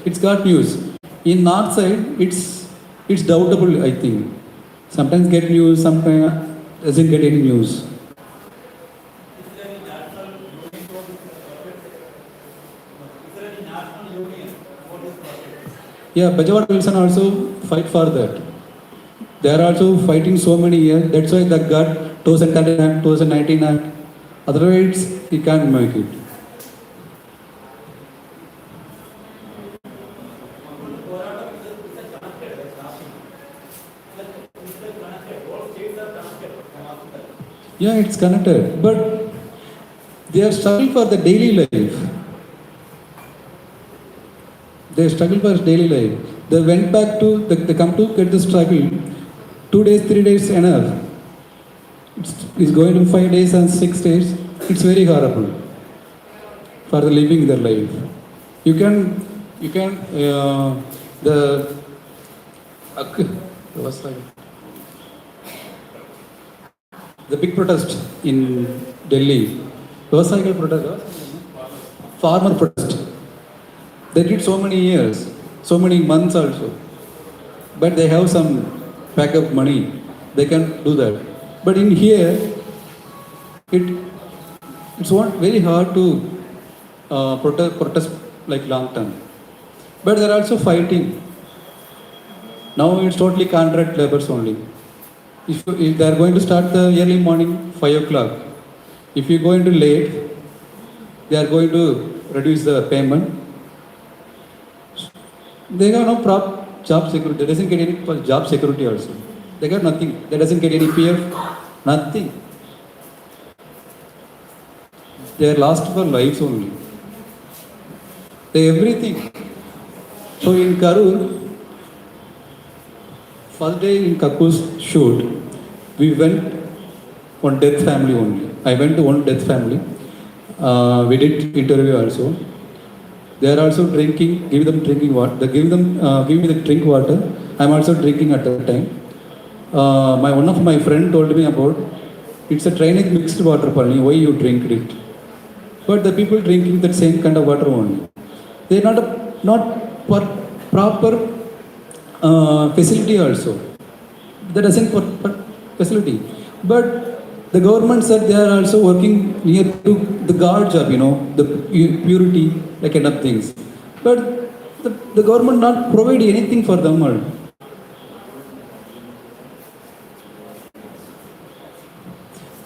It's got news. In north side, it's doubtable, I think. Sometimes get news, sometimes doesn't get any news. Yeah, Bajawat Wilson also fight for that. They are also fighting so many years. That's why they got 2010 Act, 2019 Act. Otherwise, he can't make it. Yeah, it's connected. But they are struggling for the daily life. They struggle for daily life. They went back to, they come to get the struggle. 2 days, 3 days enough. It's going to 5 days and 6 days. It's very horrible for the living their life. The big protest in Delhi, motorcycle protest, farmer protest. They did so many years, so many months also. But they have some backup money. They can do that. But in here, it's not very hard to protest like long term. But they're also fighting. Now it's totally contract labors only. If they are going to start the early morning, 5 o'clock. If you go into late, they are going to reduce the payment. They have no job security. They doesn't get any job security also. They got nothing. They doesn't get any PF, nothing. They are lost for lives only. They everything. So in Karur, first day in Kaku's shoot, we went on death family only. I went to one death family. We did interview also. They are also drinking, give them drinking water. They give me the drink water. I'm also drinking at that time. One of my friend told me about, it's a drainage mixed water, Palani, why you drink it? But the people drinking that same kind of water only. They are not proper facility also. That doesn't facility. But the government said they are also working near to the guard job, the purity, like kind of things. But the government not provide anything for them.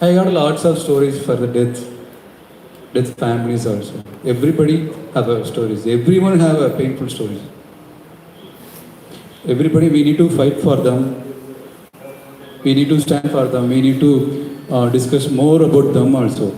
I got lots of stories for the deaths. death families also. Everybody have stories. Everyone have a painful stories. Everybody, we need to fight for them. We need to stand for them. We need to discuss more about them also.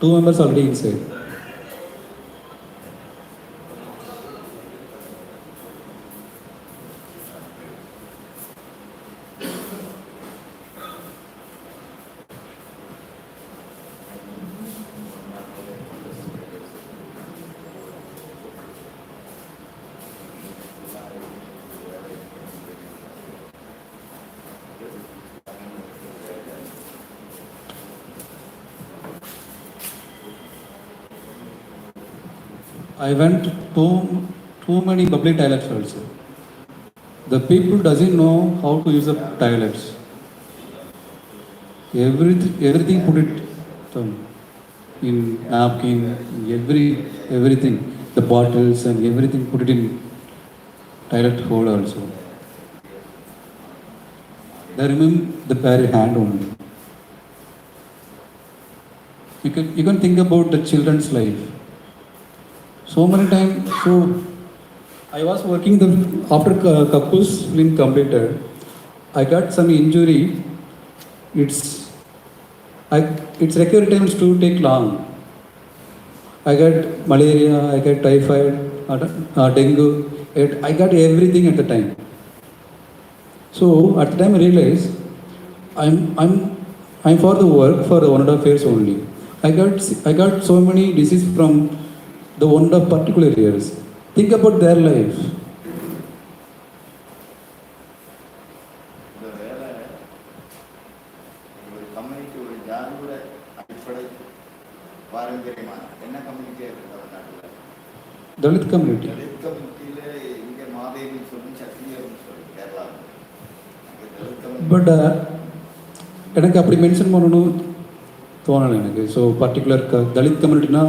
Two members already inside. I went to too many public toilets also. The people doesn't know how to use the toilets. Everything put it in napkin, everything, the bottles and everything put it in toilet hole also. They remove the bare hand only. You can think about the children's life. So many times, so I was working after Kapoor's film completed, I got some injury. It's required times to take long. I got malaria, I got typhoid, dengue. I got everything at the time. So at the time I realized I'm for the work for the 1.5 years only. I got so many diseases from the 1.5 particular years. Think about their life. Dalit community. But எனக்கு அப்படி mention பண்ணணும் தோணலை எனக்கு. So particular Dalit கம்யூனிட்டினா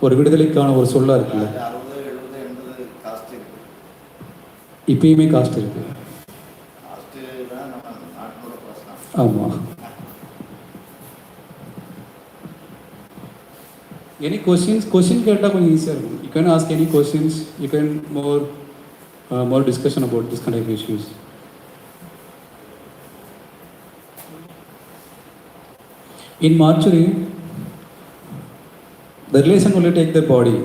ஒரு விடுதலைக்கான ஒரு சொல்லாக இருக்குல்ல, இப்பயுமே காஸ்ட் இருக்கு. ஆமாம். எனி கொஸ்டின் கேட்டால் கொஞ்சம் ஈஸியாக இருக்கும். You can ask any questions, you can more discussion about this kind of issues. In mortuary, the relation only take their body.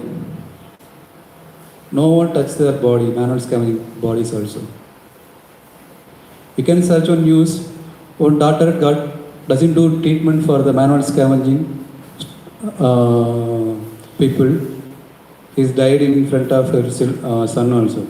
No one touch their body, manual scavenging bodies also. You can search on news, one daughter doesn't do treatment for the manual scavenging people. He's died in front of her son also.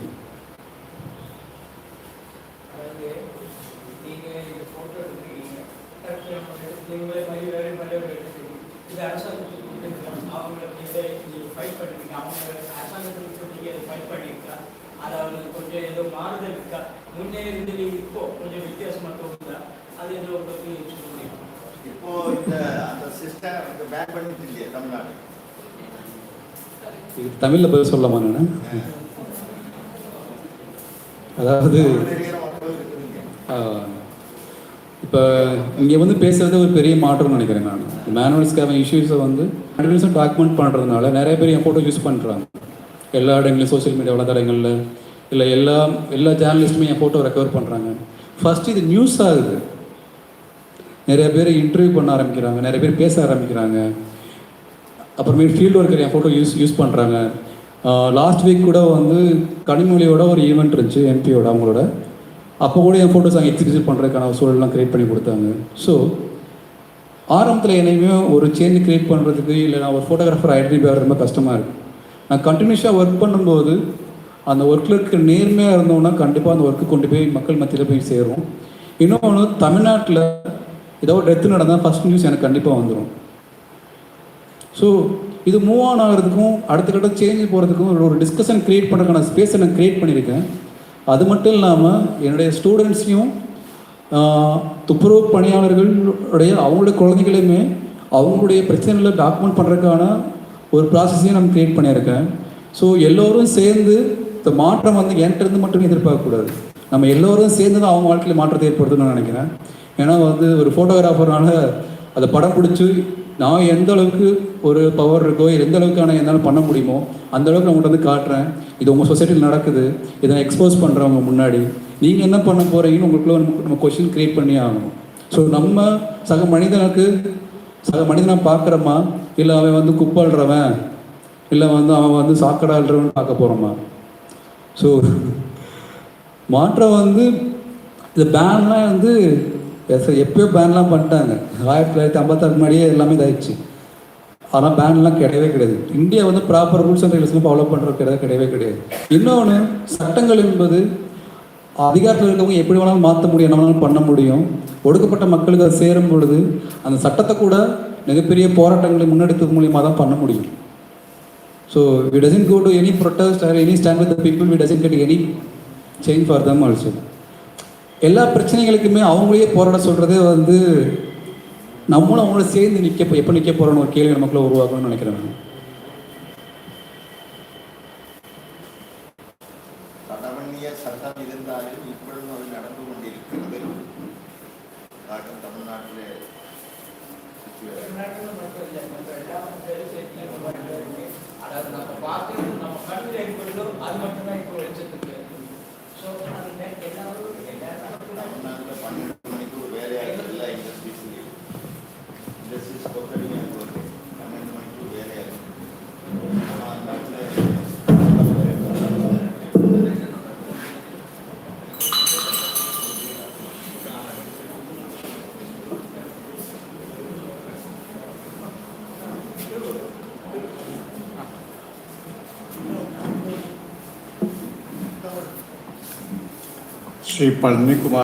தமிழில் பதில் சொல்லலாமா? நான் அதாவது இப்போ இங்கே வந்து பேசுகிறது ஒரு பெரிய மாற்றம்னு நினைக்கிறேன். நான் மேனுவல் ஸ்கேவிங் இஷ்யூஸை வந்து கண்டினியூஸாக டாக்குமெண்ட் பண்ணுறதுனால நிறைய பேர் என் ஃபோட்டோ யூஸ் பண்ணுறாங்க. எல்லா இடங்களையும் சோசியல் மீடியா வலைதளங்களில் இல்லை எல்லா ஜேர்னலிஸ்ட்டுமே என் ஃபோட்டோ ரெக்கவர் பண்ணுறாங்க. ஃபஸ்ட்டு இது நியூஸ் ஆகுது, நிறைய பேர் இன்டர்வியூ பண்ண ஆரம்பிக்கிறாங்க, நிறைய பேர் பேச ஆரம்பிக்கிறாங்க. அப்புறமே ஃபீல்டு ஒர்க்கர் என் ஃபோட்டோ யூஸ் பண்ணுறாங்க. லாஸ்ட் வீக் கூட வந்து கனிமொழியோட ஒரு ஈவெண்ட் இருந்துச்சு, எம்பியோட அவங்களோட. அப்போ கூட என் ஃபோட்டோஸ் அங்கே எக்ஸிபிட் பண்ணுறதுக்கான சூழல்லாம் க்ரியேட் பண்ணி கொடுத்தாங்க. ஸோ ஆரம்பத்தில் என்னையுமே ஒரு சேஞ்ச் க்ரியேட் பண்ணுறதுக்கு இல்லை நான் ஒரு ஃபோட்டோகிராஃபர் ஐடென்டிஃபை ரொம்ப கஷ்டமாக இருக்குது. நான் கண்டினியூஸாக ஒர்க் பண்ணும்போது அந்த ஒர்க்கில் இருக்க நேர்மையாக இருந்தோம்னா கண்டிப்பாக அந்த ஒர்க்கு கொண்டு போய் மக்கள் மத்தியில் போய் சேரும். இன்னொன்று, தமிழ்நாட்டில் ஏதோ ஒரு டெத்து நடந்தால் ஃபஸ்ட் நியூஸ் எனக்கு கண்டிப்பாக வந்துடும். ஸோ இது மூவ் ஆன் ஆகிறதுக்கும் அடுத்த கட்ட சேஞ்ச் போகிறதுக்கும் ஒரு டிஸ்கஷன் க்ரியேட் பண்ணுறதுக்கான ஸ்பேஸை நான் க்ரியேட் பண்ணியிருக்கேன். அது மட்டும் இல்லாமல் என்னுடைய ஸ்டூடெண்ட்ஸையும் துப்புரவு பணியாளர்களுடைய அவங்களுடைய குழந்தைகளையுமே அவங்களுடைய பிரச்சனைகளை டாக்குமெண்ட் பண்ணுறதுக்கான ஒரு ப்ராசஸையும் நான் க்ரியேட் பண்ணியிருக்கேன். ஸோ எல்லோரும் சேர்ந்து இந்த மாற்றம் வந்து என்கிட்ட இருந்து மட்டுமே எதிர்பார்க்கக்கூடாது. நம்ம எல்லோரும் சேர்ந்து தான் அவங்க வாழ்க்கையில் மாற்றத்தை ஏற்படுத்தணும்னு நான் நினைக்கிறேன். ஏன்னா வந்து ஒரு ஃபோட்டோகிராஃபர்னால அதை படம் பிடிச்சி நான் எந்த அளவுக்கு ஒரு பவர் இருக்கோ, எந்த அளவுக்கான என்னால் பண்ண முடியுமோ அந்த அளவுக்கு நான் உங்கள்கிட்ட வந்து காட்டுறேன். இது உங்கள் சொசைட்டியில் நடக்குது, இதை நான் எக்ஸ்போஸ் பண்ணுறவங்க முன்னாடி நீங்கள் என்ன பண்ண போகிறீங்கன்னு உங்களுக்குள்ள நம்ம கொஷின் க்ரியேட் பண்ணி ஆகணும். ஸோ நம்ம சக மனிதனை பார்க்குறோமா, இல்லை அவன் வந்து குப்பாடுறவன், இல்லை வந்து அவன் வந்து சாக்கடாடுறவன் பார்க்க போகிறோமா? ஸோ மாற்றம் வந்து இந்த பேன்லாம் வந்து எப்பயோ பேன்லாம் பண்ணிட்டாங்க. 1956 முன்னாடியே எல்லாமே இதாகிடுச்சு. ஆனால் பேன்லாம் கிடையவே கிடையாது. இந்தியா வந்து proper rules and regulation follow பண்ணுறது கிடையவே கிடையாது. இன்னொன்று, சட்டங்கள் என்பது அதிகாரத்தில் இருக்கவங்க எப்படி வேணாலும் மாற்ற முடியும், என்ன வேணாலும் பண்ண முடியும். ஒடுக்கப்பட்ட மக்களுக்கு அது சேரும் பொழுது அந்த சட்டத்தை கூட மிகப்பெரிய போராட்டங்களை முன்னெடுத்தது மூலியமாக தான் பண்ண முடியும். So we doesn't go to any protest or any stand with the people, we doesn't get any change for them also. எல்லா பிரச்சனைகளுக்குமே அவங்களே போராட சொல்கிறதே வந்து நம்மளும் அவங்கள சேர்ந்து எப்போ நிற்க போகிறோன்னு ஒரு கேள்வி நமக்குள்ள உருவாக்கணும்னு நினைக்கிறேன். சட்டம் இருந்தாலும் இப்பொழுதும் அது நடந்து கொண்டிருக்கிறது. தமிழ்நாட்டிலே தமிழ்நாட்டில் 12 மணிக்கு வேலையாக இல்லை. இண்டஸ்ட்ரீஸ் பொறுத்தவரைக்கும் 12 மணிக்கு வேலையாக श्री पळनी कुमार